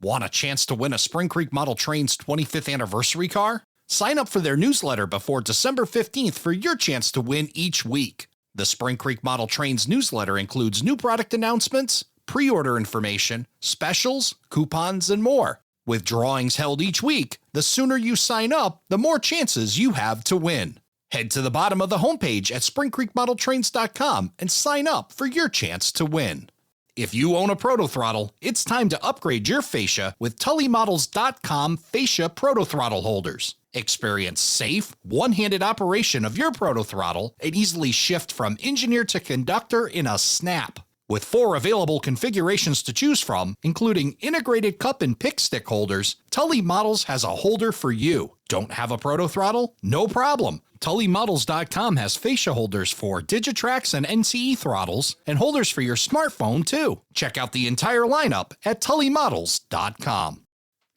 Want a chance to win a Spring Creek Model Trains 25th anniversary car? Sign up for their newsletter before December 15th for your chance to win each week. The Spring Creek Model Trains newsletter includes new product announcements, pre-order information, specials, coupons, and more. With drawings held each week, the sooner you sign up, the more chances you have to win. Head to the bottom of the homepage at springcreekmodeltrains.com and sign up for your chance to win. If you own a Protothrottle, it's time to upgrade your fascia with TullyModels.com fascia Protothrottle holders. Experience safe, one-handed operation of your Protothrottle and easily shift from engineer to conductor in a snap. With 4 available configurations to choose from, including integrated cup and pick stick holders, Tully Models has a holder for you. Don't have a Protothrottle? No problem. TullyModels.com has fascia holders for Digitrax and NCE throttles and holders for your smartphone, too. Check out the entire lineup at TullyModels.com.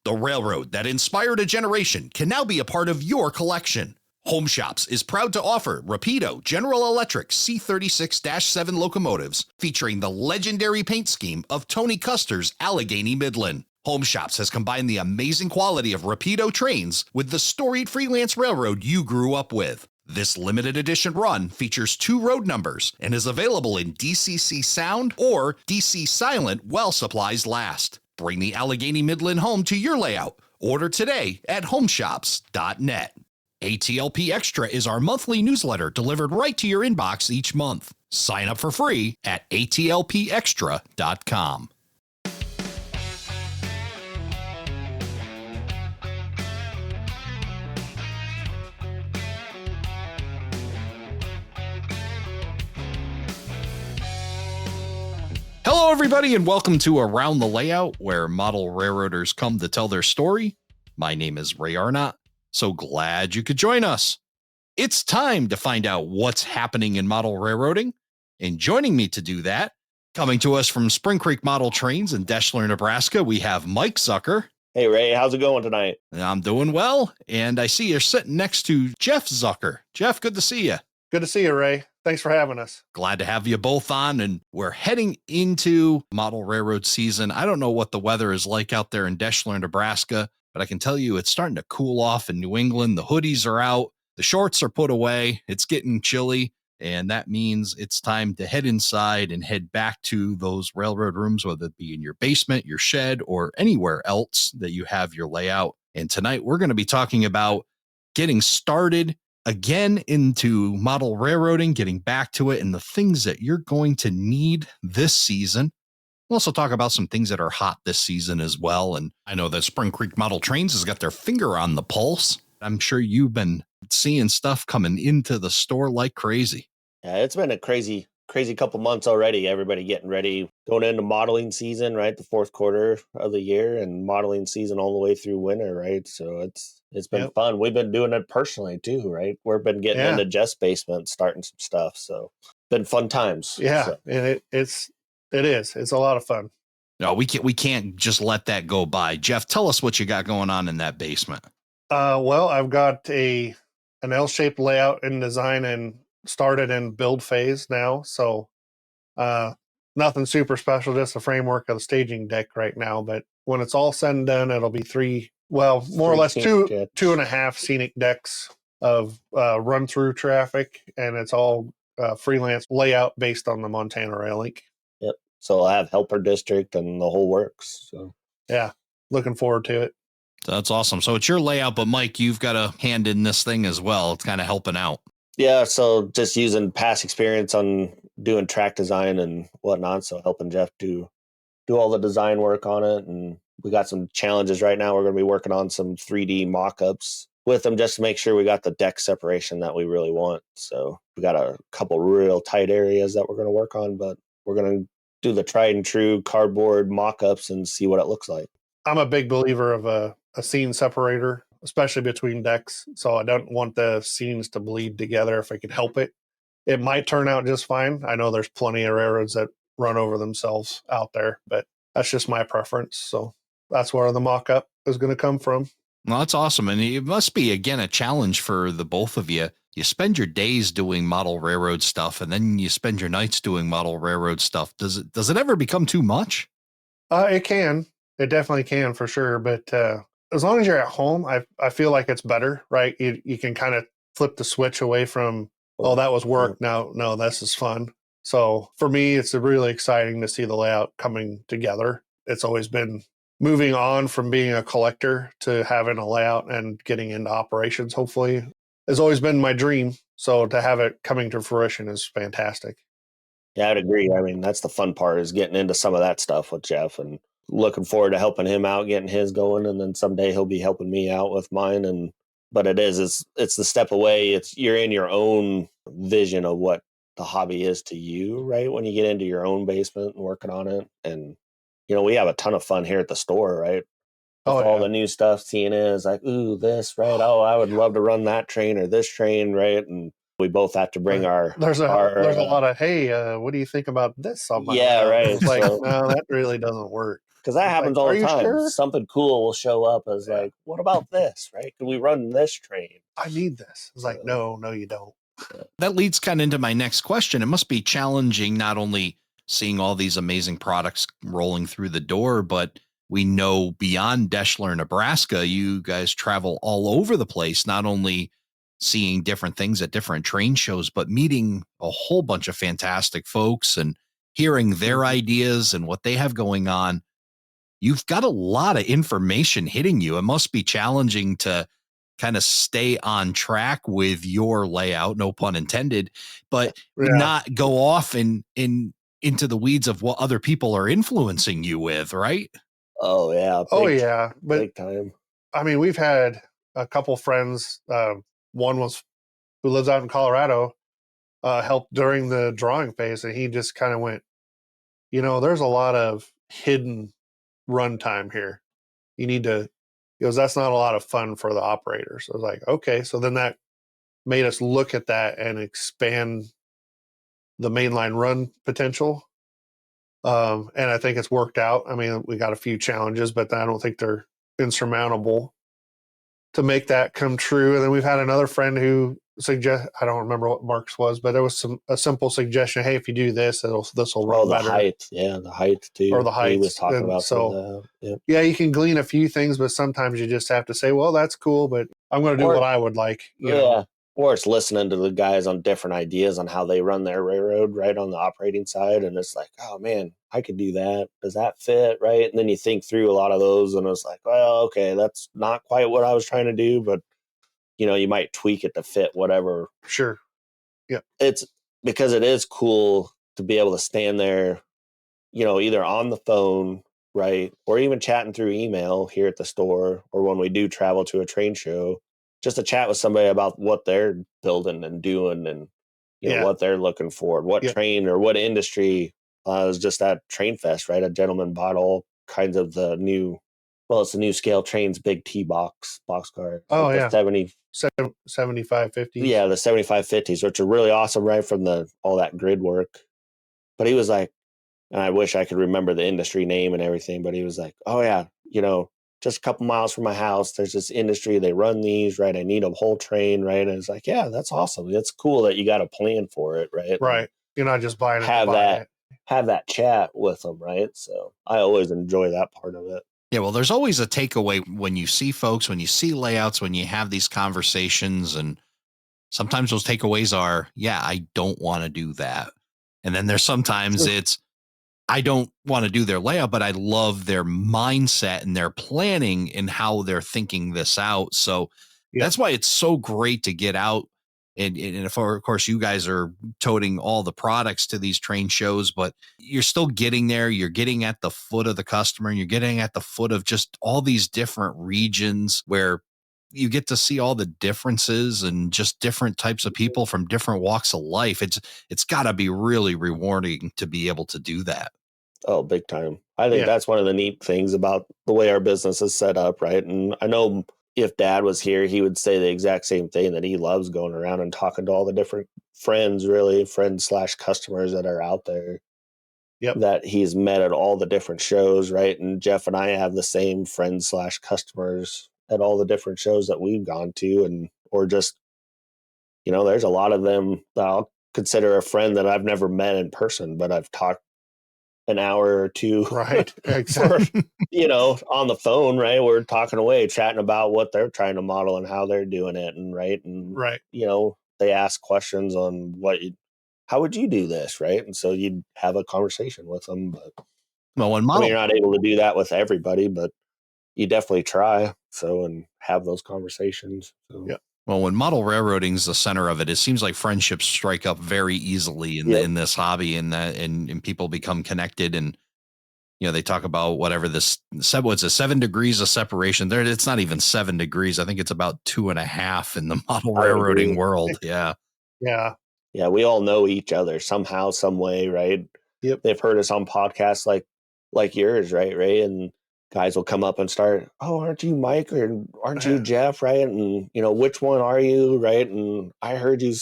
The railroad that inspired a generation can now be a part of your collection. Home Shops is proud to offer Rapido General Electric C36-7 locomotives featuring the legendary paint scheme of Tony Custer's Allegheny Midland. Home Shops has combined the amazing quality of Rapido trains with the storied freelance railroad you grew up with. This limited edition run features 2 road numbers and is available in DCC Sound or DC Silent while supplies last. Bring the Allegheny Midland home to your layout. Order today at homeshops.net. ATLP Extra is our monthly newsletter delivered right to your inbox each month. Sign up for free at atlpextra.com. Hello, everybody, and welcome to Around the Layout, where model railroaders come to tell their story. My name is Ray Arnott. So glad you could join us. It's time to find out what's happening in model railroading. And joining me to do that, coming to us from Spring Creek Model Trains in Deschler, Nebraska, we have Mike Zucker. Hey, Ray, how's it going tonight? I'm doing well. And I see you're sitting next to Jeff Zucker. Jeff, good to see you. Good to see you, Ray. Thanks for having us. Glad to have you both on. And we're heading into model railroad season. I don't know what the weather is like out there in Deschler, Nebraska, but I can tell you it's starting to cool off in New England. The hoodies are out. The shorts are put away. It's getting chilly. And that means it's time to head inside and head back to those railroad rooms, whether it be in your basement, your shed, or anywhere else that you have your layout. And tonight we're going to be talking about getting started again into model railroading, getting back to it, and the things that you're going to need this season. We'll also talk about some things that are hot this season as well. And I know that Spring Creek Model Trains has got their finger on the pulse. I'm sure you've been seeing stuff coming into the store like crazy. Yeah, it's been a crazy couple months already. Everybody getting ready, going into modeling season, right? The fourth quarter of the year and modeling season all the way through winter, right? So it's been fun. We've been doing it personally too, right? We've been getting into Jeff's basement, starting some stuff. So been fun times. Yeah, so. And it's a lot of fun. No, we can't just let that go by. Jeff, tell us what you got going on in that basement. Well, I've got an L-shaped layout in design and started in build phase now. So nothing super special, just the framework of the staging deck right now. But when it's all said and done, it'll be more or less two and a half scenic decks of run through traffic. And it's all freelance layout based on the Montana Rail Link. Yep. So I'll have helper district and the whole works. So yeah, looking forward to it. That's awesome. So it's your layout, but Mike, you've got a hand in this thing as well. It's kind of helping out. Yeah, so just using past experience on doing track design and whatnot, so helping Jeff do all the design work on it. And we got some challenges right now. We're going to be working on some 3D mock-ups with them just to make sure we got the deck separation that we really want. So we got a couple real tight areas that we're going to work on, but we're going to do the tried and true cardboard mock-ups and see what it looks like. I'm a big believer of a scene separator, especially between decks. So I don't want the scenes to bleed together if I could help it. It might turn out just fine. I know there's plenty of railroads that run over themselves out there, but that's just my preference. So that's where the mock-up is going to come from. Well, that's awesome. And it must be, again, a challenge for the both of you. You spend your days doing model railroad stuff, and then you spend your nights doing model railroad stuff. Does it ever become too much? It can. It definitely can for sure. But as long as you're at home, I feel like it's better, right? You can kind of flip the switch away from, oh, that was work. Now, no, this is fun. So for me, it's really exciting to see the layout coming together. It's always been moving on from being a collector to having a layout and getting into operations, hopefully, has always been my dream. So to have it coming to fruition is fantastic. Yeah, I'd agree. I mean, that's the fun part, is getting into some of that stuff with Jeff, and looking forward to helping him out, getting his going, and then someday he'll be helping me out with mine. And but it's the step away. It's you're in your own vision of what the hobby is to you, right? When you get into your own basement and working on it, and we have a ton of fun here at the store, right? With Oh, all yeah. the new stuff, seeing it is like, ooh, this, right? Oh, I would love to run that train or this train, right? And we both have to bring our There's our a lot of, hey, what do you think about this on my yeah, layout? And I right. was like, So no, that really doesn't work. because that It's like, happens all are the you time. sure? Something cool will show up as Yeah, like, what about this, right? Can we run this train? I need this. It's like, So, no, you don't. That leads kind of into my next question. It must be challenging not only seeing all these amazing products rolling through the door, but we know beyond Deschler, Nebraska, you guys travel all over the place, not only seeing different things at different train shows, but meeting a whole bunch of fantastic folks and hearing their ideas and what they have going on. You've got a lot of information hitting you. It must be challenging to kind of stay on track with your layout, no pun intended, but Yeah. not go off into the weeds of what other people are influencing you with, right? oh yeah, Oh, yeah. But big time. I mean, we've had a couple friends. One was who lives out in Colorado, helped during the drawing phase. And he just kind of went, there's a lot of hidden runtime here. You need to, he goes, that's not a lot of fun for the operators. I was like, okay. So then that made us look at that and expand the mainline run potential. And I think it's worked out. I mean, we got a few challenges, but I don't think they're insurmountable to make that come true. And then we've had another friend who I don't remember what Mark's was, but there was a simple suggestion. Hey, if you do this, this will Oh, run the better, height, yeah, the height or too. the He was heights. talking And about so, the yeah. yeah, you can glean a few things, but sometimes you just have to say, well, that's cool, but I'm going to do what Or I would like, yeah, or it's listening to the guys on different ideas on how they run their railroad, right, on the operating side, and it's like, oh man, I could do that. Does that fit, right? And then you think through a lot of those, and it's like, well, okay, that's not quite what I was trying to do, but you might tweak it to fit whatever. Sure. Yeah. It's because it is cool to be able to stand there, either on the phone, right, or even chatting through email here at the store, or when we do travel to a train show, just to chat with somebody about what they're building and doing, and Yeah. what they're looking for, what Yeah. train or what industry. I was just at Train Fest, right? A gentleman bought all kinds of the new, well, it's the new scale trains, big T boxcar, Oh, like the yeah. 7550s. yeah, the 7550s, which are really awesome, right, from the all that grid work. But he was like, and I wish I could remember the industry name and everything, but he was like, oh yeah, just a couple miles from my house, there's this industry, they run these, right? I need a whole train, right? And it's like, yeah, that's awesome. It's cool that you got a plan for it, right? And Right. You're not just buying it to have buy that it. have that chat with them, right? So I always enjoy that part of it. Yeah, well, there's always a takeaway when you see folks, when you see layouts, when you have these conversations, and sometimes those takeaways are, yeah, I don't want to do that. And then there's sometimes it's, I don't want to do their layout, but I love their mindset and their planning and how they're thinking this out. So Yeah. that's why it's so great to get out. And of course, you guys are toting all the products to these train shows, but you're still getting there. You're getting at the foot of the customer, and you're getting at the foot of just all these different regions where you get to see all the differences and just different types of people from different walks of life. It's got to be really rewarding to be able to do that. Oh, big time. I think Yeah. that's one of the neat things about the way our business is set up, right? And I know if Dad was here, he would say the exact same thing, that he loves going around and talking to all the different friends slash customers that are out there, Yep. that he's met at all the different shows, right? And Jeff and I have the same friends slash customers at all the different shows that we've gone to, and or just, there's a lot of them that I'll consider a friend that I've never met in person, but I've talked an hour or two, Right. for, Exactly. on the phone, right? We're talking away, chatting about what they're trying to model and how they're doing it, and right, and Right. they ask questions on how would you do this, right? And so you'd have a conversation with them. But Well, when I mean, model you're not able to do that with everybody, but you definitely try. So, and have those conversations. So. Yep. Well, when model railroading is the center of it, it seems like friendships strike up very easily in this hobby, and people become connected. And they talk about whatever what's 7 degrees of separation there. It's not even 7 degrees. I think it's about 2.5 in the model railroading world. Yeah. Yeah. Yeah. We all know each other somehow, some way, right? Yep. They've heard us on podcasts like yours, right? Ray, and guys will come up and start, oh, aren't you Mike or aren't you Jeff, right? And which one are you, right? And I heard you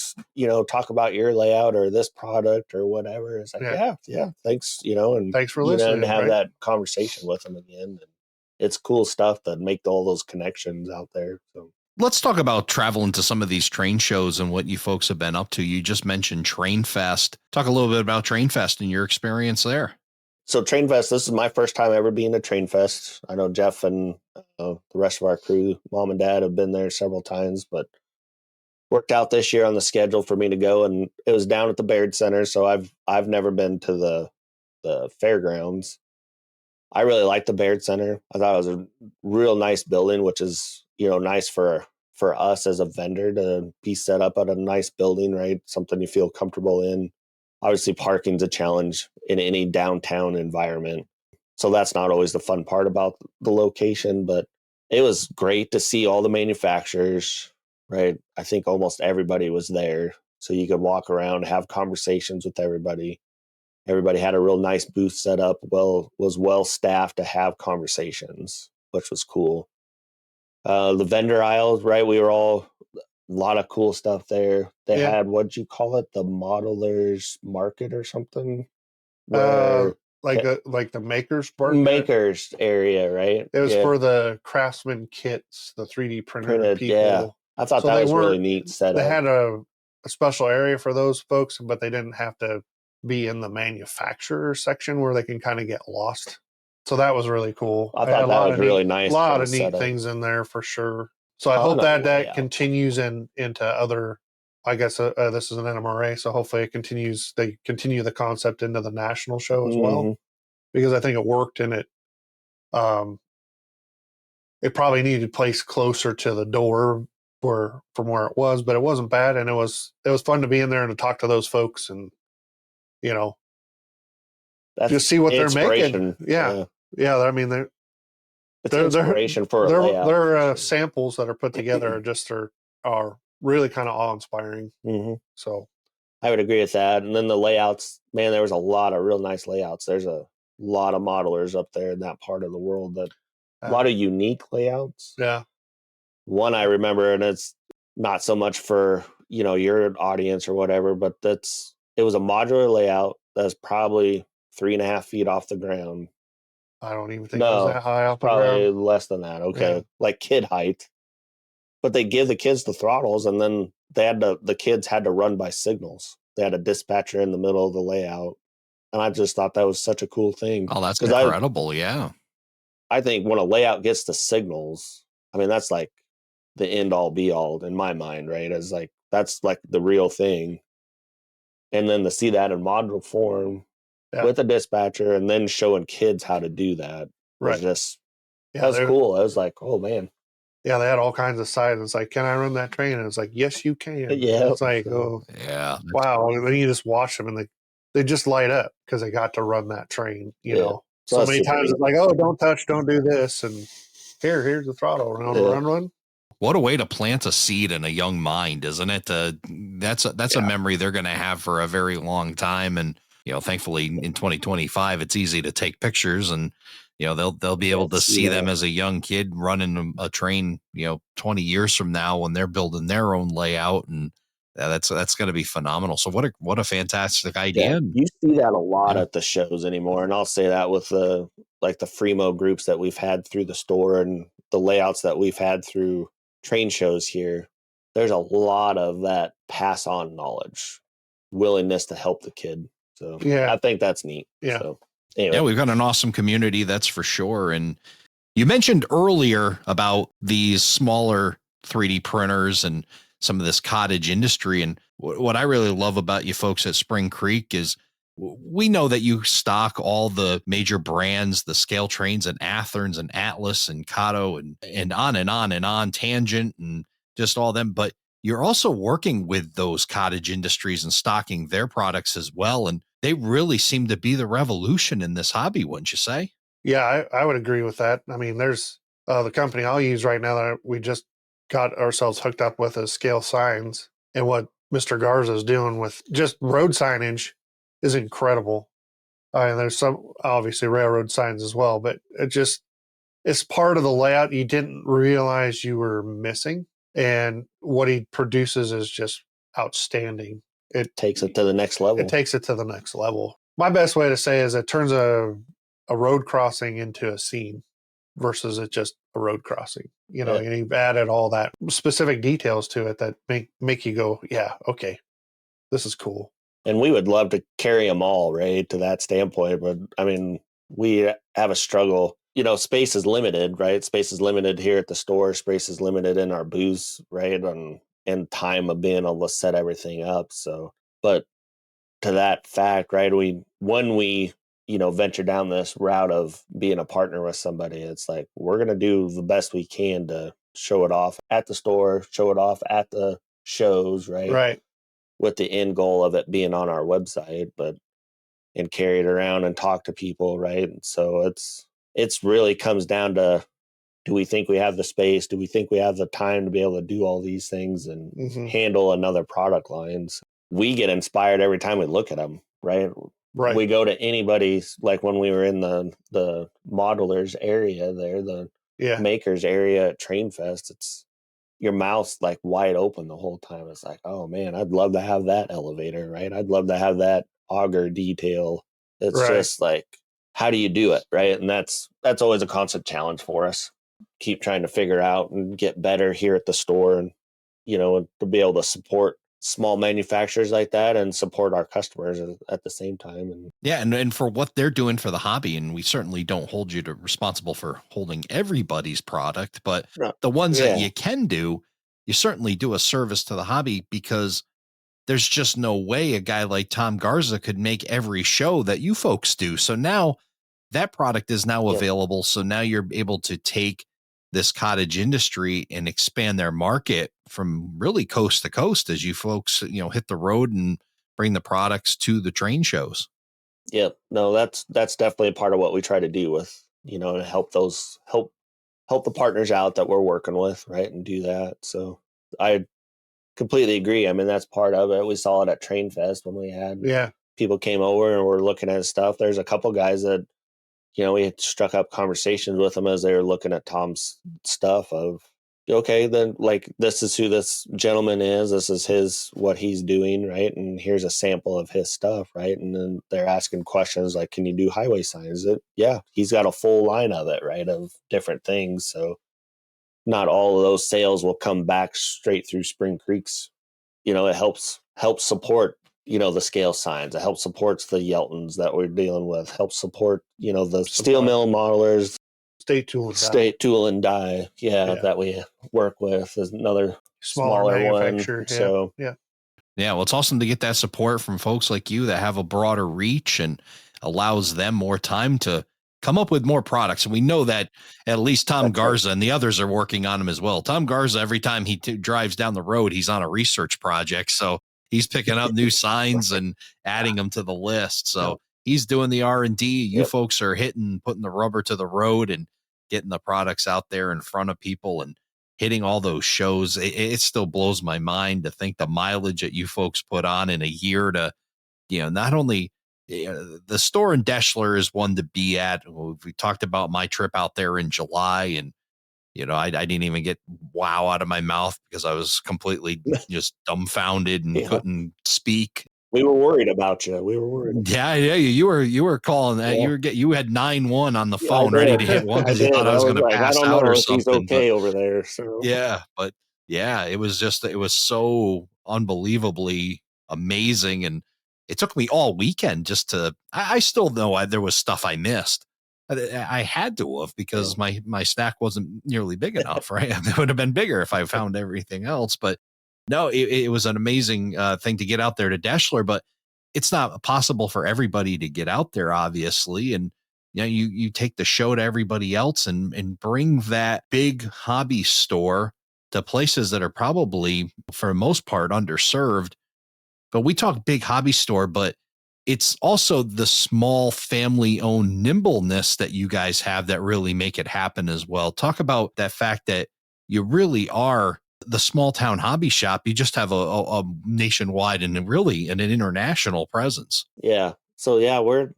talk about your layout or this product or whatever. It's like, yeah, thanks, and thanks for listening, and have right? that conversation with them again. And it's cool stuff that make all those connections out there. So let's talk about traveling to some of these train shows and what you folks have been up to. You just mentioned Train Fest. Talk a little bit about Train Fest and your experience there. So Train Fest, this is my first time ever being at Train Fest. I know Jeff and the rest of our crew, mom and dad, have been there several times, but worked out this year on the schedule for me to go, and it was down at the Baird Center. So I've never been to the fairgrounds. I really like the Baird Center. I thought it was a real nice building, which is nice for us as a vendor to be set up at a nice building, right? Something you feel comfortable in. Obviously, parking's a challenge in any downtown environment. So that's not always the fun part about the location, but it was great to see all the manufacturers, right? I think almost everybody was there. So you could walk around, have conversations with everybody. Everybody had a real nice booth set up, was well staffed to have conversations, which was cool. The vendor aisles, right? We were all a lot of cool stuff there. They had, what'd you call it? The modelers market or something? Where like the makers market? Makers area, right? It was for the craftsman kits, the 3D printed people. Yeah. I thought that was really neat setup. They had a special area for those folks, but they didn't have to be in the manufacturer section where they can kind of get lost. So that was really cool. I thought that was really nice. A lot of neat things in there for sure. So I hope that continues into other. I guess this is an NMRA, so hopefully they continue the concept into the national show as well, because I think it worked, and it probably needed placed closer to the door from where it was, but it wasn't bad, and it was fun to be in there and to talk to those folks, and just see what they're making. Yeah. I mean, they're inspiration for a layout. Their samples that are put together are really kind of awe-inspiring. So I would agree with that. And then the layouts, man, there was a lot of real nice layouts. There's a lot of modelers up there in that part of the world, that a lot of unique layouts. Yeah. One I remember, and it's not so much for, your audience or whatever, but it was a modular layout that's probably 3.5 feet off the ground. I don't even think it was that high off the ground. Probably less than that. Okay. Yeah. Like kid height. But they give the kids the throttles, and then the kids had to run by signals. They had a dispatcher in the middle of the layout. And I just thought that was such a cool thing. Oh, that's incredible. Yeah. I think when a layout gets the signals, I mean, that's like the end all be all in my mind, right? As like, that's like the real thing. And then to see that in module form with a dispatcher, and then showing kids how to do that was just, that was cool. I was like, oh man. Yeah, they had all kinds of signs. It's like, can I run that train? And it's like, yes, you can. Yeah. It's like, oh, yeah. Wow. And then you just watch them, and they just light up because they got to run that train, know. So many times it's like, oh, don't touch, don't do this. And here's the throttle. Run. What a way to plant a seed in a young mind, isn't it? That's a memory they're going to have for a very long time. And, thankfully in 2025, it's easy to take pictures, and, they'll be able to see them as a young kid running a train, 20 years from now when they're building their own layout. And that's going to be phenomenal. So what a fantastic idea. Yeah, you see that a lot at the shows anymore. And I'll say that with the Fremo groups that we've had through the store, and the layouts that we've had through train shows here, there's a lot of that pass on knowledge, willingness to help the kid. So I think that's neat. Yeah. So. Anyway, Yeah, we've got an awesome community, that's for sure. And you mentioned earlier about these smaller 3D printers and some of this cottage industry. And what I really love about you folks at Spring Creek is we know that you stock all the major brands, the scale trains and Athearns and Atlas and Kato and on and on and on, Tangent and just all them. But you're also working with those cottage industries and stocking their products as well. And they really seem to be the revolution in this hobby, wouldn't you say? Yeah, I would agree with that. I mean, there's the company I'll use right now that we just got ourselves hooked up with is Scale Signs. And what Mr. Garza is doing with just road signage is incredible. And there's some obviously railroad signs as well, but it's part of the layout you didn't realize you were missing. And what he produces is just outstanding. takes it to the next level. It takes it to the next level. My best way to say is it turns a road crossing into a scene versus it just a road crossing. You know, and you've added all that specific details to it that make you go, yeah, okay, this is cool. And we would love to carry them all, right, to that standpoint. But I mean, we have a struggle. You know, space is limited, right? Space is limited here at the store. Space is limited in our booths, right? And time of being able to set everything up. So, but to that fact, right? When we venture down this route of being a partner with somebody, it's like we're gonna do the best we can to show it off at the store, show it off at the shows, right? Right. With the end goal of it being on our website, and carry it around and talk to people, right? And so it's really comes down to, do we think we have the space? Do we think we have the time to be able to do all these things and handle another product lines? We get inspired every time we look at them, right? Right. We go to anybody's, like when we were in the modelers area there, the makers area at Train Fest, it's your mouth's like wide open the whole time. It's like, oh man, I'd love to have that elevator, right? I'd love to have that auger detail. It's just like, how do you do it, right? And that's always a constant challenge for us. Keep trying to figure out and get better here at the store, and to be able to support small manufacturers like that and support our customers at the same time. And and for what they're doing for the hobby, and we certainly don't hold you responsible for holding everybody's product, but the ones that you can do, you certainly do a service to the hobby, because there's just no way a guy like Tom Garza could make every show that you folks do. So now that product is now available. So now you're able to take this cottage industry and expand their market from really coast to coast as you folks, hit the road and bring the products to the train shows. Yep. No, that's definitely a part of what we try to do with, to help the partners out that we're working with, right? And do that. So I completely agree. I mean, that's part of it. We saw it at Train Fest when we had people came over and were looking at stuff. There's a couple guys that, we had struck up conversations with them as they were looking at Tom's stuff of, okay, then like, this is who this gentleman is. This is what he's doing, right? And here's a sample of his stuff, right? And then they're asking questions like, can you do highway signs? He's got a full line of it, right? Of different things. So not all of those sales will come back straight through Spring Creek's. It helps support, the scale signs. It helps supports the Yeltons that we're dealing with, helps support, the steel mill modelers, State Tool and Die. That we work with is another smaller one. So well, it's awesome to get that support from folks like you that have a broader reach and allows them more time to come up with more products. And we know that at least Tom Garza and the others are working on them as well. Tom Garza, every time he drives down the road, he's on a research project. So he's picking up new signs and adding them to the list. So he's doing the R&D. You folks are putting the rubber to the road and getting the products out there in front of people and hitting all those shows. It still blows my mind to think the mileage that you folks put on in a year to, not only the store in Deschler is one to be at. We talked about my trip out there in July, and I didn't even get wow out of my mouth because I was completely just dumbfounded and couldn't speak. We were worried about you. We were worried. Yeah. You were calling that. You had 911 on the phone ready to hit one because you thought I was going to pass out or something. He's okay over there. So. But it was so unbelievably amazing. And it took me all weekend just to, I still know there was stuff I missed. I had to have, because my stack wasn't nearly big enough, right? It would have been bigger if I found everything else. But no, it was an amazing thing to get out there to Deschler, but it's not possible for everybody to get out there, obviously. And you take the show to everybody else and bring that big hobby store to places that are probably, for the most part, underserved. But we talk big hobby store, but it's also the small family owned nimbleness that you guys have that really make it happen as well. Talk about that fact that you really are the small town hobby shop. You just have a nationwide and really an international presence. Yeah. So yeah, we're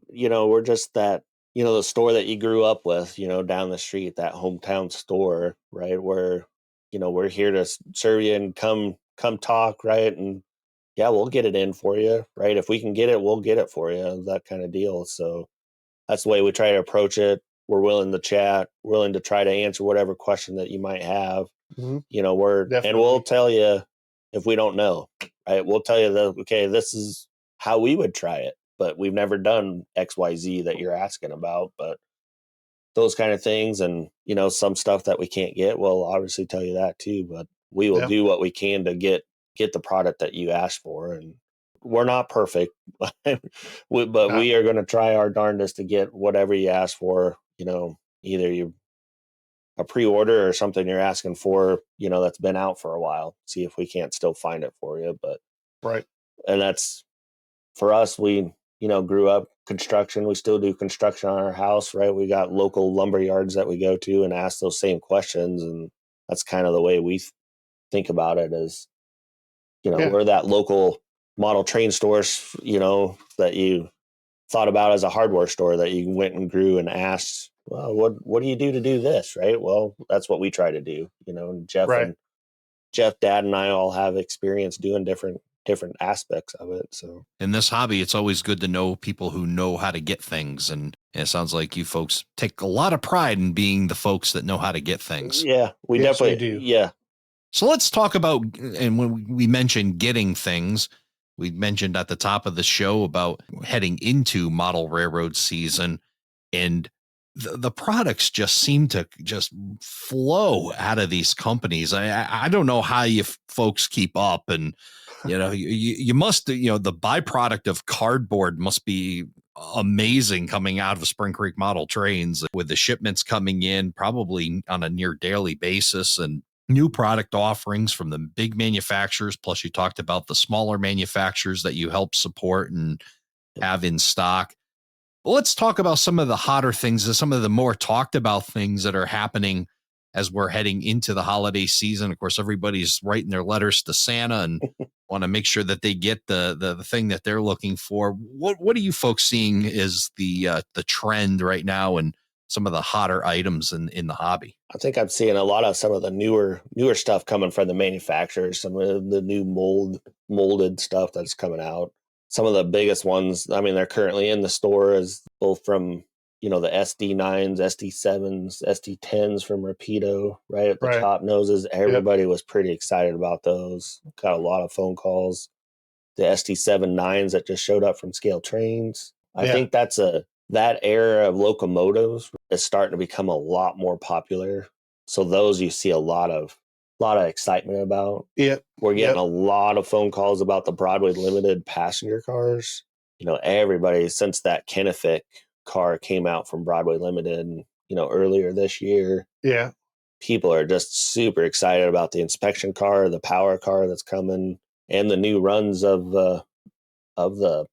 just that, the store that you grew up with, down the street, that hometown store, right? Where, we're here to serve you and come talk, right? And yeah, we'll get it in for you, right? If we can get it, we'll get it for you, that kind of deal. So that's the way we try to approach it. We're willing to chat, willing to try to answer whatever question that you might have. Mm-hmm. And we'll tell you if we don't know, right? We'll tell you that, okay, this is how we would try it, but we've never done XYZ that you're asking about. But those kind of things, and some stuff that we can't get, we'll obviously tell you that too. But we will do what we can to get the product that you asked for. And we're not perfect, but we are going to try our darndest to get whatever you ask for. Either you a pre-order or something you're asking for, that's been out for a while. See if we can't still find it for you. But right. And that's for us. We grew up construction. We still do construction on our house, right? We got local lumber yards that we go to and ask those same questions, and that's kind of the way we think about it. Is we're that local model train stores, that you thought about as a hardware store that you went and grew and asked, well, what do you do to do this, right? Well, that's what we try to do. Jeff, Dad, and I all have experience doing different aspects of it. So in this hobby, it's always good to know people who know how to get things. And it sounds like you folks take a lot of pride in being the folks that know how to get things. Yeah, we definitely do. Yeah. So let's talk about, and when we mentioned getting things, we mentioned at the top of the show about heading into model railroad season, and the products just seem to just flow out of these companies. I don't know how you folks keep up, and you must, the byproduct of cardboard must be amazing coming out of Spring Creek model trains, with the shipments coming in probably on a near daily basis, and new product offerings from the big manufacturers. Plus you talked about the smaller manufacturers that you help support and have in stock. Let's talk about some of the hotter things, some of the more talked about things that are happening as we're heading into the holiday season. Of course, everybody's writing their letters to Santa and want to make sure that they get the thing that they're looking for. What are you folks seeing is the trend right now and some of the hotter items in the hobby? I think I'm seeing a lot of some of the newer stuff coming from the manufacturers, some of the new molded stuff that's coming out. Some of the biggest ones, I mean, they're currently in the store, is both from, the SD9s, SD7s, SD10s from Rapido, right at the top noses. Everybody was pretty excited about those. Got a lot of phone calls. The SD7-9s that just showed up from Scale Trains. I think that era of locomotives is starting to become a lot more popular. So those you see a lot of excitement about. Yeah. We're getting a lot of phone calls about the Broadway Limited passenger cars. Everybody, since that Kenefic car came out from Broadway Limited, earlier this year. Yeah. People are just super excited about the inspection car, the power car that's coming, and the new runs of the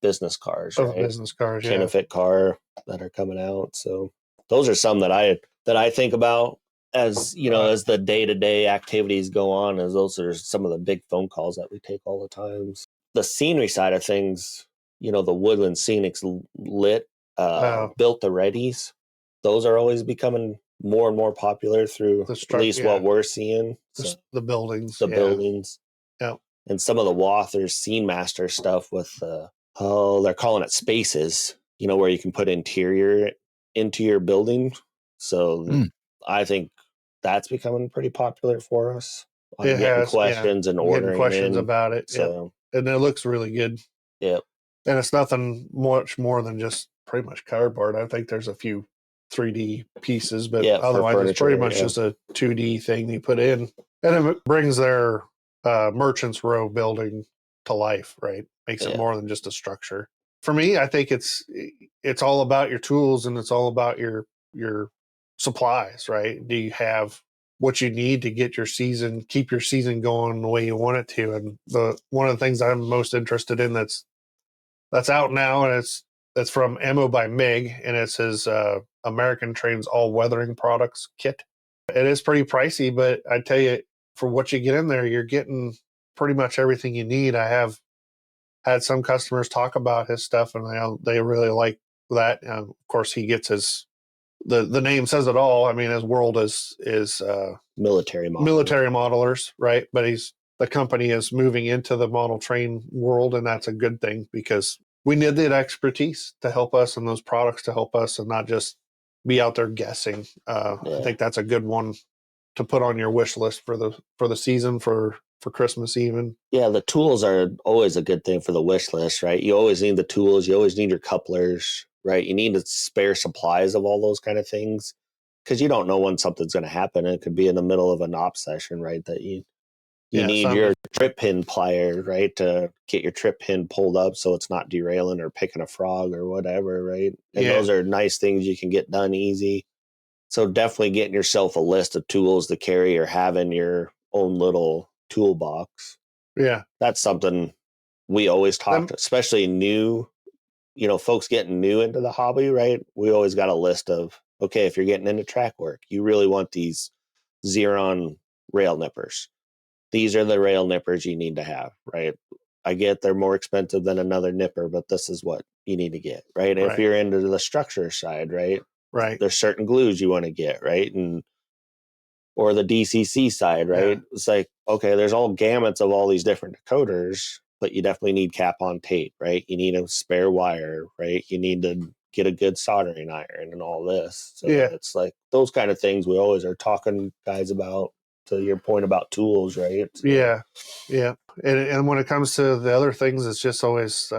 business cars, right? Business cars, Kenefic car that are coming out. So those are some that I think about as as the day-to-day activities go on, as those are some of the big phone calls that we take all the time. The scenery side of things, the Woodland Scenics lit, built the readies, those are always becoming more and more popular through at least what we're seeing. The buildings. Buildings. Yeah. And some of the Wathers Scene Master stuff with they're calling it spaces, where you can put interior into your building. So I think that's becoming pretty popular for us. Getting questions and ordering questions about it. So and it looks really good. Yeah. And it's nothing much more than just pretty much cardboard. I think there's a few 3D pieces, but Yeah, for otherwise it's pretty furniture, much yeah. just a 2D thing you put in. And it brings their Merchants Row building to life, right? Makes it Yeah. more than just a structure. For me, I think it's all about your tools and it's all about your supplies, right? Do you have what you need to get your season, keep your season going the way you want it to? And the one of the things I'm most interested in that's out now, and it's from Ammo by Mig, and it says American Trains All Weathering Products Kit. It is pretty pricey, but I tell you, for what you get in there, you're getting pretty much everything you need. I have had some customers talk about his stuff, and they really like that. Of course, he gets his the name says it all. I mean, his world is military modelers, right? But the company is moving into the model train world, and that's a good thing because we need that expertise to help us and those products to help us, and not just be out there guessing. I think that's a good one to put on your wish list for the season for Christmas even. Yeah, the tools are always a good thing for the wish list, right? You always need the tools. You always need your couplers, right? You need spare supplies of all those kind of things because you don't know when something's going to happen. It could be in the middle of an op session, right? That you need your trip pin plier, right, to get your trip pin pulled up so it's not derailing or picking a frog or whatever, right? And those are nice things you can get done easy. So definitely getting yourself a list of tools to carry or having your own little toolbox. Yeah. That's something we always talked, especially new, folks getting new into the hobby, right? We always got a list of, okay, if you're getting into track work, you really want these Xeron rail nippers. These are the rail nippers you need to have, right? I get they're more expensive than another nipper, but this is what you need to get, right? And if you're into the structure side, right? There's certain glues you want to get, right? Or the DCC side, right? Yeah. It's like, okay, there's all gamuts of all these different decoders, but you definitely need cap on tape, right? You need a spare wire, right? You need to get a good soldering iron and all this. So it's like those kind of things we always are talking guys about, to your point about tools, right? So, yeah. And when it comes to the other things, it's just always,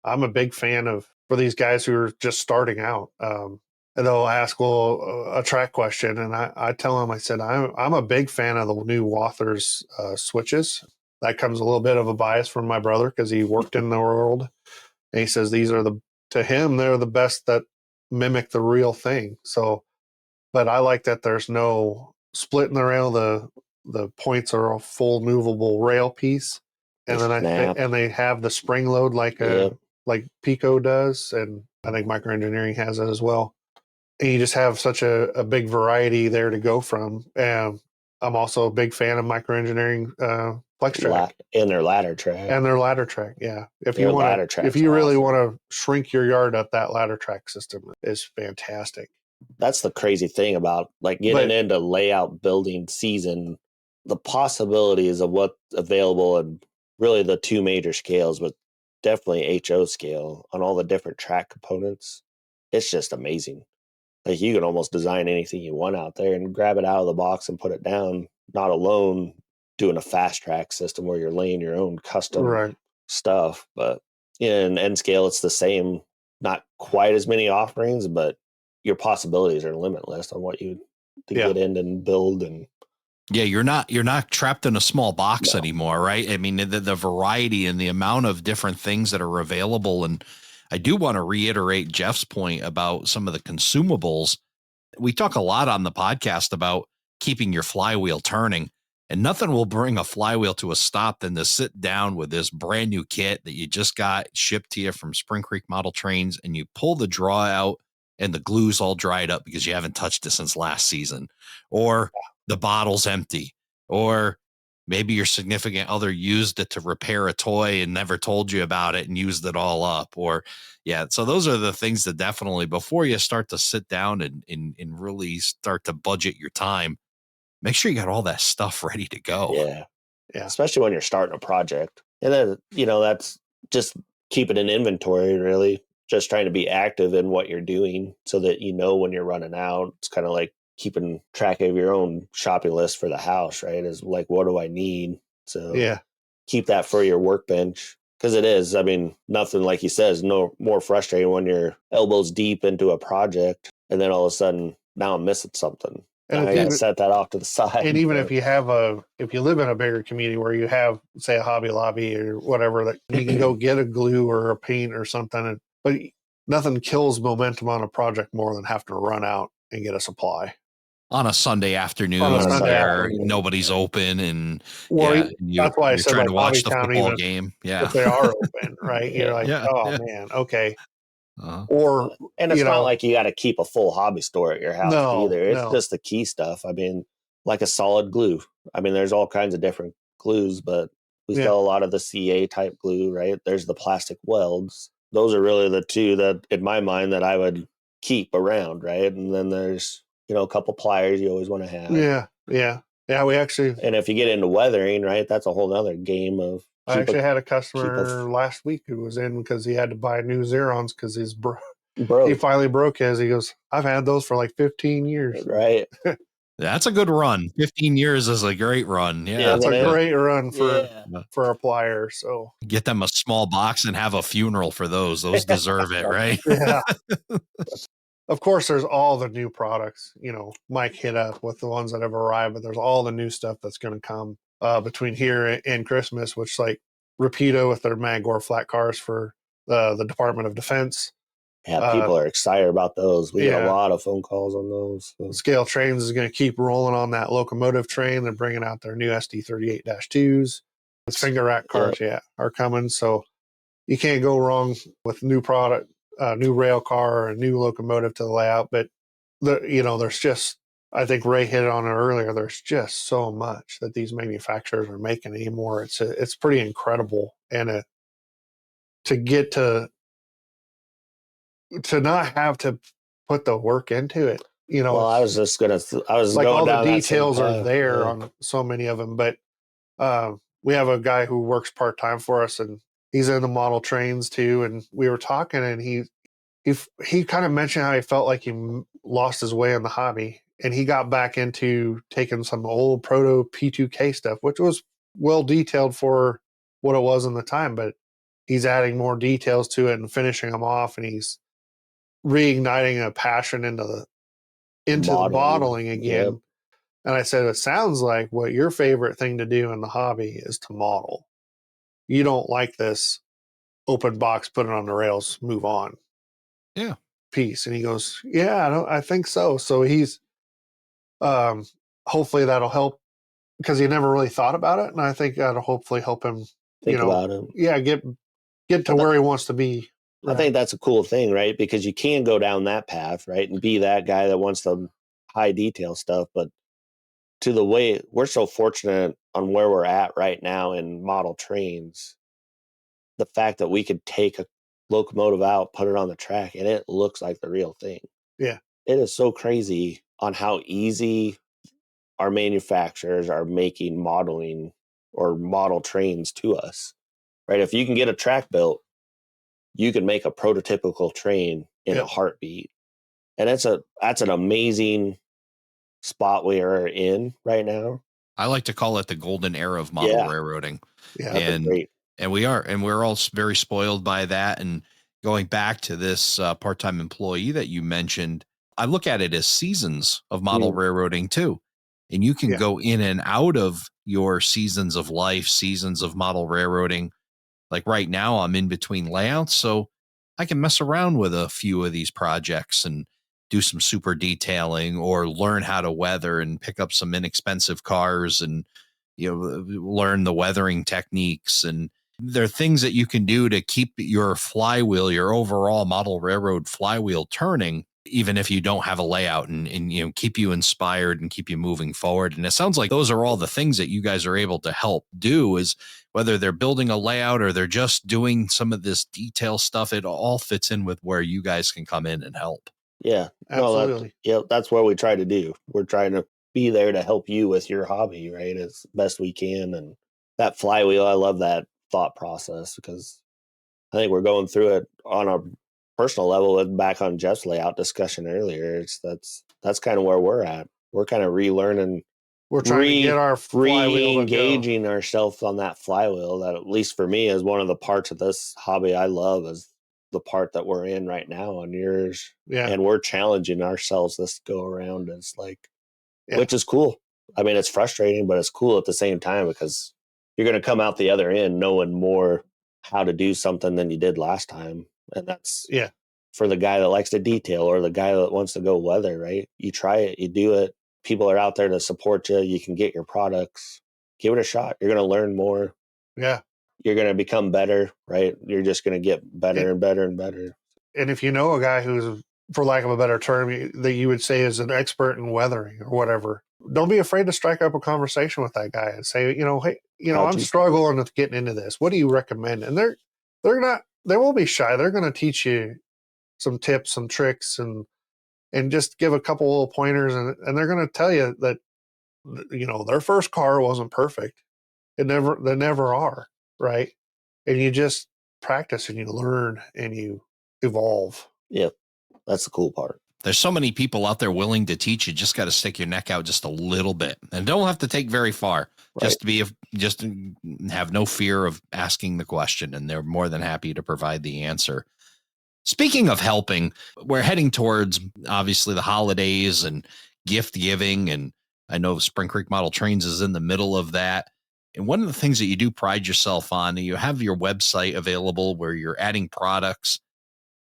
I'm a big fan of, for these guys who are just starting out, and they'll ask, a track question. And I tell them, I said, I'm a big fan of the new Wathers switches. That comes a little bit of a bias from my brother because he worked in the world. And he says these are to him, they're the best that mimic the real thing. So, but I like that there's no split in the rail. The points are a full movable rail piece. And then they have the spring load like Pico does. And I think Microengineering has it as well. And you just have such a big variety there to go from. I'm also a big fan of Microengineering Flex Track and their ladder track. Yeah. If you really want to shrink your yard up, that ladder track system is fantastic. That's the crazy thing about getting into layout building season, the possibilities of what's available and really the two major scales, but definitely HO scale on all the different track components. It's just amazing. Like you can almost design anything you want out there and grab it out of the box and put it down, not alone doing a fast track system where you're laying your own custom stuff. But in N scale, it's the same, not quite as many offerings, but your possibilities are limitless on what you get in and build. And you're not trapped in a small box anymore, right? I mean, the variety and the amount of different things that are available. And I do want to reiterate Jeff's point about some of the consumables. We talk a lot on the podcast about keeping your flywheel turning, and nothing will bring a flywheel to a stop than to sit down with this brand new kit that you just got shipped to you from Spring Creek Model Trains, and you pull the draw out and the glue's all dried up because you haven't touched it since last season, or the bottle's empty, or maybe your significant other used it to repair a toy and never told you about it and used it all up. Or so those are the things that definitely, before you start to sit down and really start to budget your time, make sure you got all that stuff ready to go. Yeah. Especially when you're starting a project. And then, that's just keeping an inventory, really, just trying to be active in what you're doing so that when you're running out. It's kind of like keeping track of your own shopping list for the house, right? Is like, what do I need? So keep that for your workbench. Because it is. I mean, nothing like he says, no more frustrating when you're elbows deep into a project and then all of a sudden now I'm missing something. And Now I got to set that off to the side. And even if you live in a bigger community where you have, say, a Hobby Lobby or whatever, that you can go get a glue or a paint or something, but nothing kills momentum on a project more than having to run out and get a supply on a Sunday afternoon where nobody's open, and that's why I said trying like to watch Hobby the Town, football even game. if they are open, right? You're like, man, okay. Or and it's not like you got to keep a full hobby store at your house either. It's just the key stuff. I mean, like a solid glue. I mean, there's all kinds of different glues, but we sell a lot of the CA type glue, right? There's the plastic welds. Those are really the two that, in my mind, that I would keep around, right? And then there's, a couple pliers you always want to have. Yeah. We actually, and if you get into weathering, right, that's a whole other game of. I actually had a customer last week who was in because he had to buy new Xerons because his he finally broke his. He goes, I've had those for like 15 years. Right. That's a good run. 15 years is a great run. Yeah, that's a great run for a plier. So get them a small box and have a funeral for those. Those deserve it, right? Yeah. Of course, there's all the new products. Mike hit up with the ones that have arrived, but there's all the new stuff that's going to come between here and Christmas, which like Rapido with their Magor flat cars for the Department of Defense. Yeah, people are excited about those. We get a lot of phone calls on those. So. Scale Trains is going to keep rolling on that locomotive train. They're bringing out their new SD38-2s. The finger rack cars, are coming. So you can't go wrong with new product, new rail car, or a new locomotive to the layout. But there's just, I think Ray hit on it earlier. There's just so much that these manufacturers are making anymore. It's pretty incredible, and to get to not have to put the work into it. Well, I was just gonna. I was like going all down the details that are there on so many of them. But we have a guy who works part time for us, and he's in the model trains too. And we were talking, and he kind of mentioned how he felt like he lost his way in the hobby, and he got back into taking some old proto P2K stuff, which was well detailed for what it was in the time, but he's adding more details to it and finishing them off, and he's reigniting a passion into the modeling again. Yep. And I said, it sounds like what your favorite thing to do in the hobby is to model. You don't like this open box, put it on the rails, move on. Yeah. Piece. And he goes, I think so. So he's, hopefully that'll help, because he never really thought about it. And I think that'll hopefully help him, think about it. Yeah. Get to where he wants to be. Right. I think that's a cool thing, right? Because you can go down that path, right? And be that guy that wants the high detail stuff. But to the way we're so fortunate on where we're at right now in model trains, the fact that we could take a locomotive out, put it on the track, and it looks like the real thing. Yeah. It is so crazy on how easy our manufacturers are making modeling or model trains to us, right? If you can get a track built, you can make a prototypical train in a heartbeat. And that's an amazing spot we are in right now. I like to call it the golden era of model railroading. Yeah. And we're all very spoiled by that. And going back to this part-time employee that you mentioned, I look at it as seasons of model railroading too. And you can go in and out of your seasons of life, seasons of model railroading. Like right now, I'm in between layouts, so I can mess around with a few of these projects and do some super detailing or learn how to weather and pick up some inexpensive cars and, learn the weathering techniques. And there are things that you can do to keep your flywheel, your overall model railroad flywheel turning, even if you don't have a layout, and keep you inspired and keep you moving forward. And it sounds like those are all the things that you guys are able to help do, is whether they're building a layout or they're just doing some of this detail stuff, it all fits in with where you guys can come in and help. Yeah, absolutely. That's what we try to do. We're trying to be there to help you with your hobby, right, as best we can. And that flywheel, I love that thought process, because I think we're going through it on a personal level, with back on Jeff's layout discussion earlier. That's kind of where we're at. We're kind of relearning we're trying to get our flywheel re-engaging ourselves on that flywheel. That, at least for me, is one of the parts of this hobby I love, is the part that we're in right now on yours. Yeah. And we're challenging ourselves this go around. It's like, Yeah. which is cool. I mean, it's frustrating, but it's cool at the same time, because you're going to come out the other end knowing more how to do something than you did last time. And that's for the guy that likes to detail, or the guy that wants to go weather, right? You try it, you do it. People are out there to support you. You can get your products. Give it a shot. You're going to learn more. Yeah. You're going to become better, right? You're just going to get better and better and better. And if you know a guy who's, for lack of a better term, that you would say is an expert in weathering or whatever, don't be afraid to strike up a conversation with that guy and say, hey, I'm struggling with getting into this. What do you recommend? And they won't be shy. They're going to teach you some tips, some tricks, and just give a couple little pointers, and they're going to tell you that, their first car wasn't perfect. They never are, right? And you just practice and you learn and you evolve. Yep. That's the cool part. There's so many people out there willing to teach. You just got to stick your neck out just a little bit, and don't have to take very far. Right. Just have no fear of asking the question, and they're more than happy to provide the answer. Speaking of helping, we're heading towards obviously the holidays and gift giving, and I know Spring Creek Model Trains is in the middle of that. And one of the things that you do pride yourself on, you have your website available where you're adding products,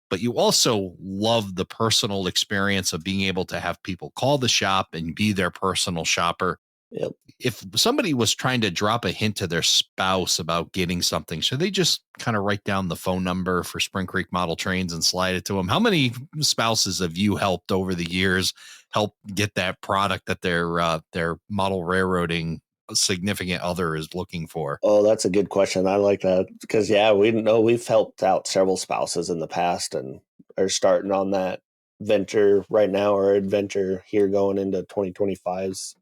but you also love the personal experience of being able to have people call the shop and be their personal shopper. Yep. If somebody was trying to drop a hint to their spouse about getting something, should they just kind of write down the phone number for Spring Creek Model Trains and slide it to them? How many spouses have you helped over the years help get that product that their model railroading significant other is looking for? Oh, that's a good question. I like that, because we know we've helped out several spouses in the past and are starting on that venture right now, or adventure here going into 2025's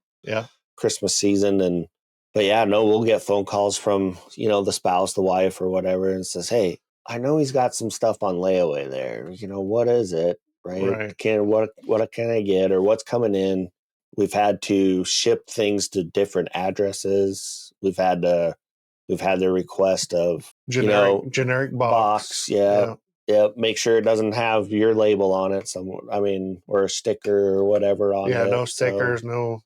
Christmas season. But we'll get phone calls from, the spouse, the wife or whatever, and says, hey, I know he's got some stuff on layaway there. What is it? Right. What can I get, or what's coming in? We've had to ship things to different addresses. We've had the request of generic box. Yeah. Make sure it doesn't have your label on it. Or a sticker or whatever on it. Yeah, no stickers, no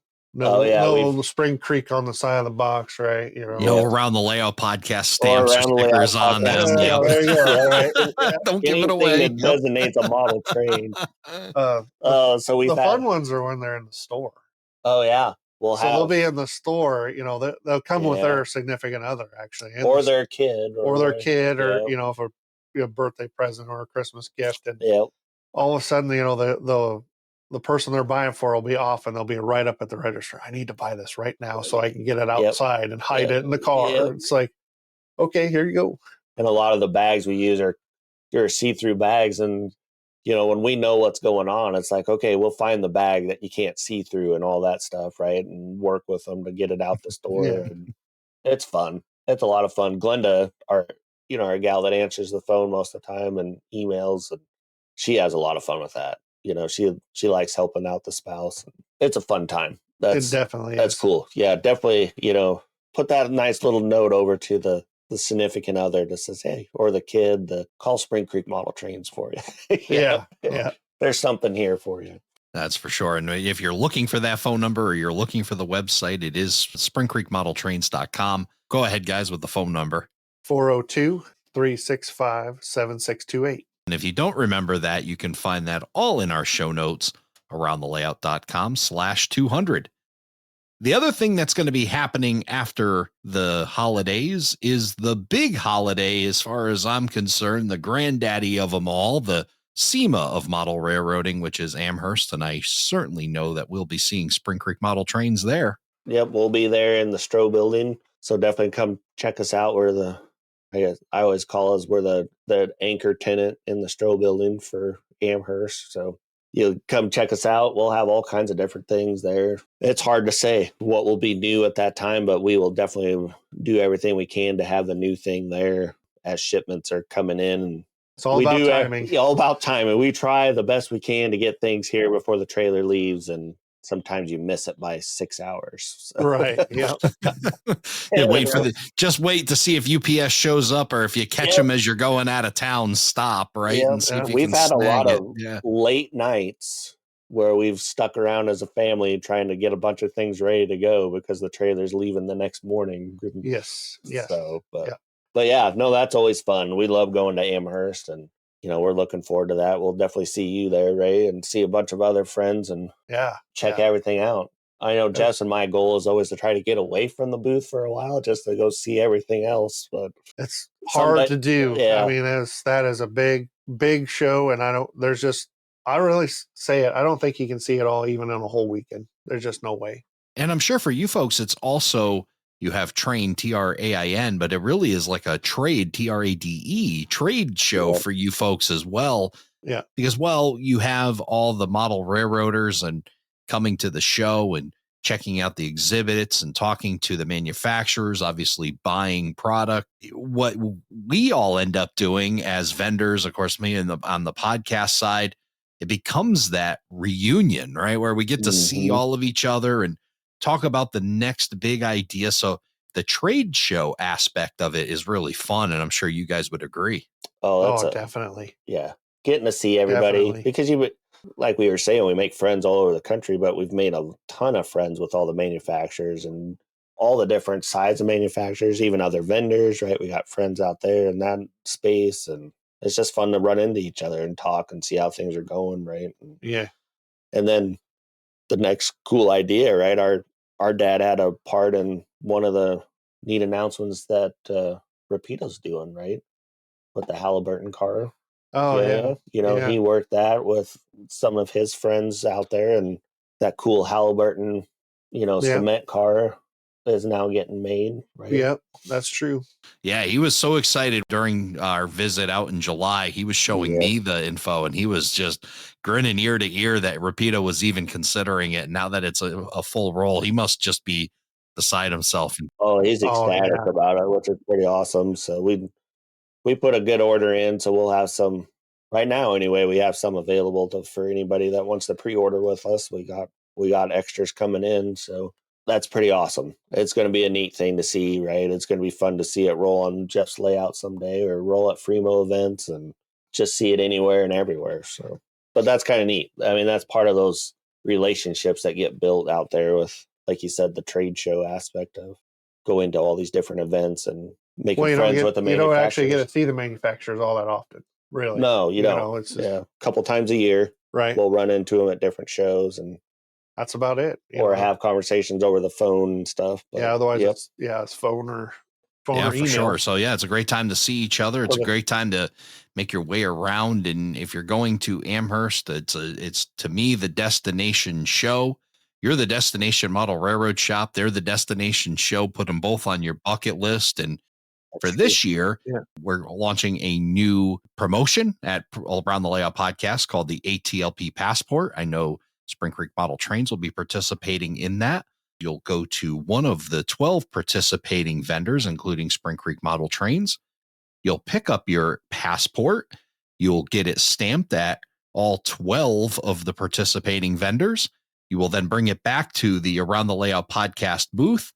Spring Creek on the side of the box, right? No Around the Layout podcast stamps or stickers on them. Yeah, there you go. Right? Don't give it away. That designates a model train. So we've the fun ones are when they're in the store. Oh yeah, they'll be in the store. They'll come with their significant other, actually, or their kid, or if a birthday present or a Christmas gift, and all of a sudden, the person they're buying for will be off, and they'll be right up at the register. I need to buy this right now so I can get it outside and hide it in the car. It's like, okay, here you go. And a lot of the bags we use are see-through bags, and when we know what's going on, it's like, okay, we'll find the bag that you can't see through and all that stuff, right? And work with them to get it out the store. And it's fun. It's a lot of fun. Glenda, our gal that answers the phone most of the time and emails, and she has a lot of fun with that. She likes helping out the spouse. It's a fun time. It definitely that's is. cool. Yeah, definitely. Put that nice little note over to the significant other that says, hey, or the kid, call Spring Creek Model Trains for you. Yeah. There's something here for you. That's for sure. And if you're looking for that phone number, or you're looking for the website, it is springcreekmodeltrains.com. Go ahead, guys, with the phone number. 402-365-7628. And if you don't remember that, you can find that all in our show notes, aroundthelayout.com/200. The other thing that's going to be happening after the holidays is the big holiday, as far as I'm concerned, the granddaddy of them all, the SEMA of model railroading, which is Amherst. And I certainly know that we'll be seeing Spring Creek Model Trains there. Yep, we'll be there in the Stroh building. So definitely come check us out. I always call us, we're the anchor tenant in the Stroh building for Amherst. So you'll come check us out. We'll have all kinds of different things there. It's hard to say what will be new at that time, but we will definitely do everything we can to have the new thing there as shipments are coming in. It's all about timing. All about timing. We try the best we can to get things here before the trailer leaves, and sometimes you miss it by 6 hours. So. Right. Yeah. And just wait to see if UPS shows up, or if you catch them as you're going out of town, stop, right? Yep. And see if you We've can had a lot snag it. of Yeah. late nights where we've stuck around as a family trying to get a bunch of things ready to go because the trailer's leaving the next morning. Yes. Yes. So, but yeah, no, that's always fun. We love going to Amherst, and we're looking forward to that. We'll definitely see you there, Ray, and see a bunch of other friends and check everything out. I know Jess and my goal is always to try to get away from the booth for a while just to go see everything else, but it's hard to do. Yeah. I mean, that is a big show, and I don't really say it. I don't think you can see it all even in a whole weekend. There's just no way. And I'm sure for you folks, it's also, you have Train, TRAIN, but it really is like a trade, TRADE, trade show for you folks as well. Yeah. Because, you have all the model railroaders and coming to the show and checking out the exhibits and talking to the manufacturers, obviously buying product. What we all end up doing as vendors, of course, me on the podcast side, it becomes that reunion, right? Where we get to see all of each other and talk about the next big idea. So the trade show aspect of it is really fun. And I'm sure you guys would agree. Oh, definitely. Yeah. Getting to see everybody, because like we were saying, we make friends all over the country, but we've made a ton of friends with all the manufacturers and all the different sides of manufacturers, even other vendors, right? We got friends out there in that space, and it's just fun to run into each other and talk and see how things are going, right? And then the next cool idea, right? Our dad had a part in one of the neat announcements that Rapido's doing, right? With the Halliburton car. Oh, yeah. He worked that with some of his friends out there, and that cool Halliburton, cement car is now getting made, right? Yep, that's true. Yeah, he was so excited during our visit out in July. He was showing me the info, and he was just grinning ear to ear that Rapido was even considering it. Now that it's a full roll, he must just be beside himself. Oh, he's ecstatic about it, which is pretty awesome. So we put a good order in, so we'll have some right now. Anyway, we have some available for anybody that wants to pre-order with us. We got extras coming in, so that's pretty awesome. It's going to be a neat thing to see, right? It's going to be fun to see it roll on Jeff's layout someday, or roll at Fremo events, and just see it anywhere and everywhere. So, but that's kind of neat. I mean, that's part of those relationships that get built out there with, like you said, the trade show aspect of going to all these different events and making friends with the manufacturers. You don't actually get to see the manufacturers all that often, really. No, you don't. It's just, a couple times a year. Right. We'll run into them at different shows, and that's about it. Or have conversations over the phone and stuff. But, otherwise it's phone or email. For sure. So it's a great time to see each other. It's a great time to make your way around. And if you're going to Amherst, it's to me the destination show. You're the destination model railroad shop. They're the destination show. Put them both on your bucket list. And for this year, we're launching a new promotion at Around the Layout podcast called the ATLP Passport. I know Spring Creek Model Trains will be participating in that. You'll go to one of the 12 participating vendors, including Spring Creek Model Trains. You'll pick up your passport. You'll get it stamped at all 12 of the participating vendors. You will then bring it back to the Around the Layout podcast booth,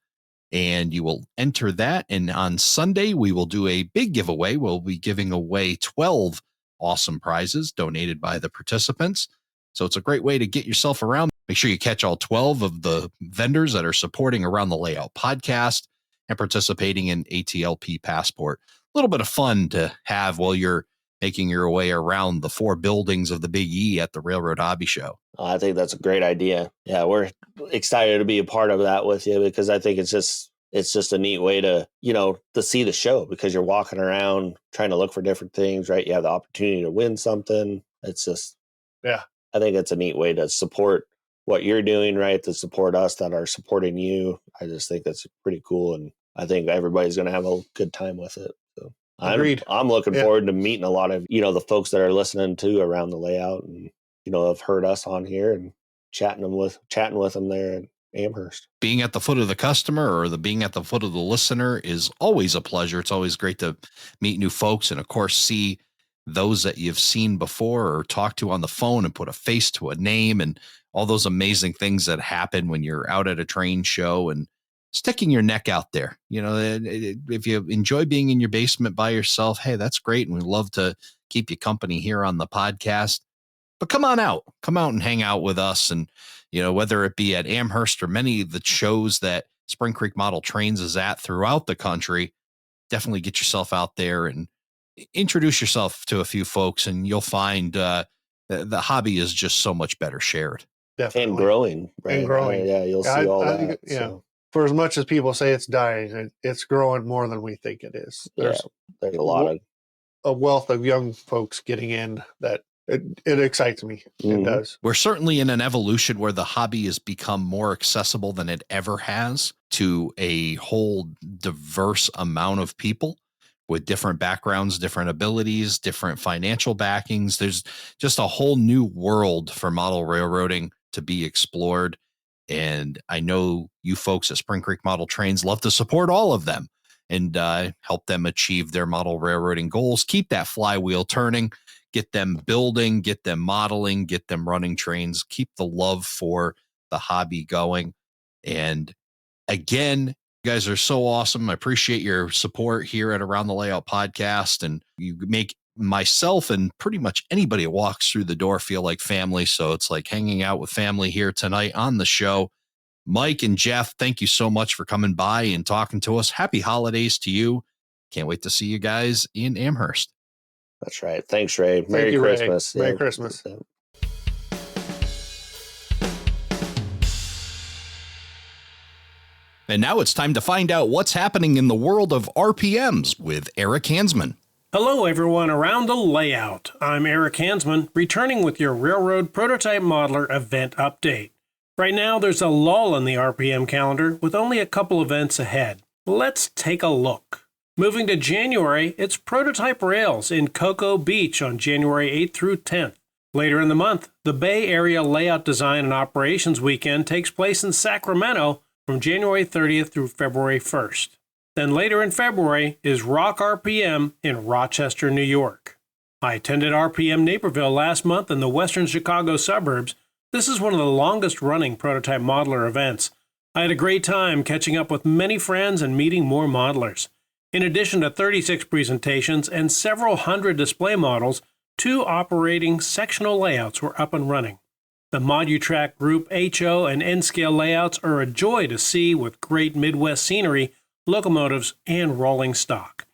and you will enter that. And on Sunday, we will do a big giveaway. We'll be giving away 12 awesome prizes donated by the participants. So it's a great way to get yourself around. Make sure you catch all 12 of the vendors that are supporting Around the Layout podcast and participating in ATLP Passport. A little bit of fun to have while you're making your way around the 4 buildings of the Big E at the Railroad Hobby Show. I think that's a great idea. Yeah, we're excited to be a part of that with you, because I think it's just a neat way to, to see the show, because you're walking around trying to look for different things, right? You have the opportunity to win something. It's just, I think it's a neat way to support what you're doing, right? To support us that are supporting you. I just think that's pretty cool. And I think everybody's going to have a good time with it. So Agreed. I'm looking forward to meeting a lot of, the folks that are listening to Around the Layout, and, have heard us on here and chatting with them there at Amherst. Being at the foot of the customer or being at the foot of the listener is always a pleasure. It's always great to meet new folks and, of course, see those that you've seen before or talked to on the phone and put a face to a name and all those amazing things that happen when you're out at a train show and sticking your neck out there. You know, if you enjoy being in your basement by yourself, hey, that's great. And we love to keep you company here on the podcast. But come out and hang out with us. And, you know, whether it be at Amherst or many of the shows that Spring Creek Model Trains is at throughout the country, definitely get yourself out there and introduce yourself to a few folks, and you'll find the hobby is just so much better shared. Definitely. And growing. Right? And growing. Yeah, you'll see all I that. think, so. For as much as people say it's dying, it's growing more than we think it is. There's a lot of a wealth of young folks getting in that it excites me. It does. We're certainly in an evolution where the hobby has become more accessible than it ever has to a whole diverse amount of people with different backgrounds, different abilities, different financial backings. There's just a whole new world for model railroading to be explored. And I know you folks at Spring Creek Model Trains love to support all of them and help them achieve their model railroading goals. Keep that flywheel turning, get them building, get them modeling, get them running trains, keep the love for the hobby going. And again, you guys are so awesome. I appreciate your support here at Around the Layout Podcast. And you make myself and pretty much anybody that walks through the door feel like family. So it's like hanging out with family here tonight on the show. Mike and Jeff, thank you so much for coming by and talking to us. Happy holidays to you. Can't wait to see you guys in Amherst. That's right. Thanks, Ray. Merry Christmas. Merry Christmas. And now it's time to find out what's happening in the world of RPMs with Eric Hansman. Hello, everyone around the layout. I'm Eric Hansman, returning with your Railroad Prototype Modeler event update. Right now, there's a lull in the RPM calendar with only a couple events ahead. Let's take a look. Moving to January, it's Prototype Rails in Cocoa Beach on January 8th through 10th. Later in the month, the Bay Area Layout Design and Operations Weekend takes place in Sacramento from January 30th through February 1st. Then later in February is Rock RPM in Rochester, New York. I attended RPM Naperville last month in the western Chicago suburbs. This is one of the longest running prototype modeler events. I had a great time catching up with many friends and meeting more modelers. In addition to 36 presentations and several hundred display models, 2 operating sectional layouts were up and running. The ModuTrack Group HO and N-scale layouts are a joy to see with great Midwest scenery, locomotives, and rolling stock.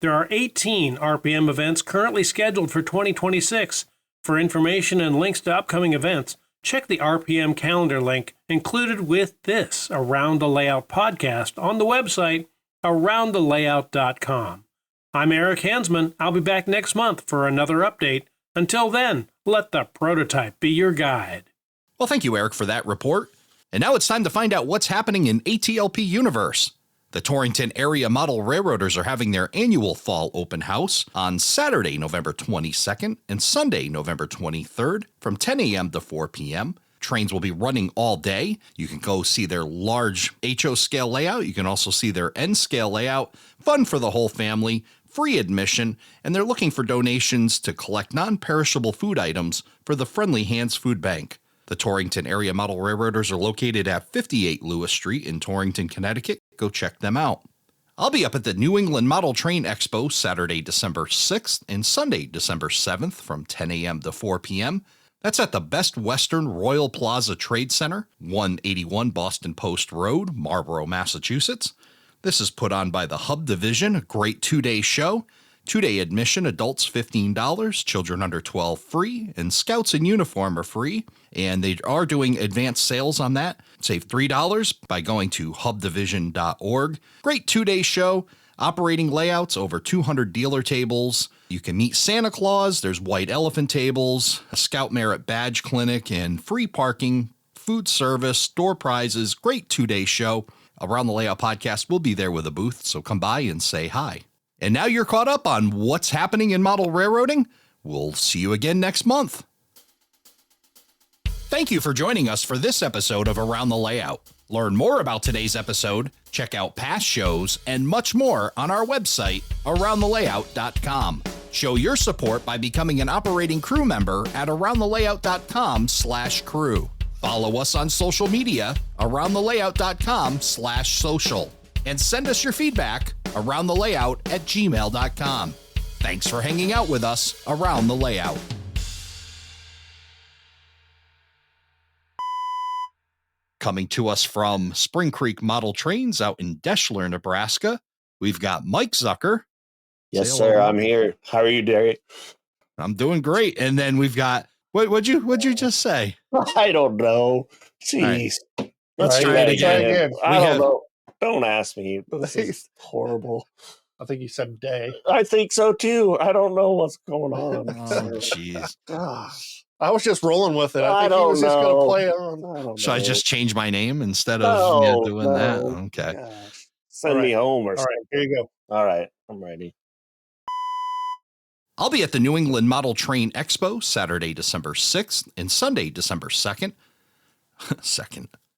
There are 18 RPM events currently scheduled for 2026. For information and links to upcoming events, check the RPM calendar link included with this Around the Layout podcast on the website aroundthelayout.com. I'm Eric Hansman. I'll be back next month for another update. Until then, let the prototype be your guide. Well, thank you, Eric, for that report. And now it's time to find out what's happening in ATLP universe. The Torrington area model railroaders are having their annual fall open house on Saturday, November 22nd and Sunday, November 23rd from 10 a.m. to 4 p.m. Trains will be running all day. You can go see their large HO scale layout. You can also see their N scale layout. Fun for the whole family, free admission, and they're looking for donations to collect non-perishable food items for the Friendly Hands Food Bank. The Torrington area model railroaders are located at 58 Lewis Street in Torrington, Connecticut. Go check them out. I'll be up at the New England Model Train Expo Saturday, December 6th and Sunday, December 7th from 10 a.m. to 4 p.m. That's at the Best Western Royal Plaza Trade Center, 181 Boston Post Road, Marlborough, Massachusetts. This is put on by the Hub Division, a great 2-day show. 2-day admission, adults $15, children under 12 free, and scouts in uniform are free. And they are doing advanced sales on that. Save $3 by going to hubdivision.org. Great 2-day show, operating layouts, over 200 dealer tables. You can meet Santa Claus, there's white elephant tables, a Scout Merit badge clinic, and free parking, food service, store prizes. Great 2-day show. Around the Layout podcast will be there with a booth, so come by and say hi. And now you're caught up on what's happening in model railroading. We'll see you again next month. Thank you for joining us for this episode of Around the Layout. Learn more about today's episode, check out past shows, and much more on our website, aroundthelayout.com. Show your support by becoming an operating crew member at aroundthelayout.com/crew. Follow us on social media, aroundthelayout.com/social. And send us your feedback, aroundthelayout@gmail.com. Thanks for hanging out with us around the layout. Coming to us from Spring Creek Model Trains out in Deschler, Nebraska, we've got Mike Zucker. Yes, sir. I'm here. How are you, Derek? I'm doing great. And then we've got what'd you just say? I don't know. Jeez. Right. Let's try it again. I don't know. Don't ask me. This is horrible. I think you said day. I think so too. I don't know what's going on. Oh, jeez. Gosh. I was just rolling with it. I I think he was don't just going know. to play on. Should I just change my name instead of doing that? Okay. Gosh. Send me home or something. All right, here you go. All right, I'm ready. I'll be at the New England Model Train Expo Saturday, December 6th and Sunday, December 2nd.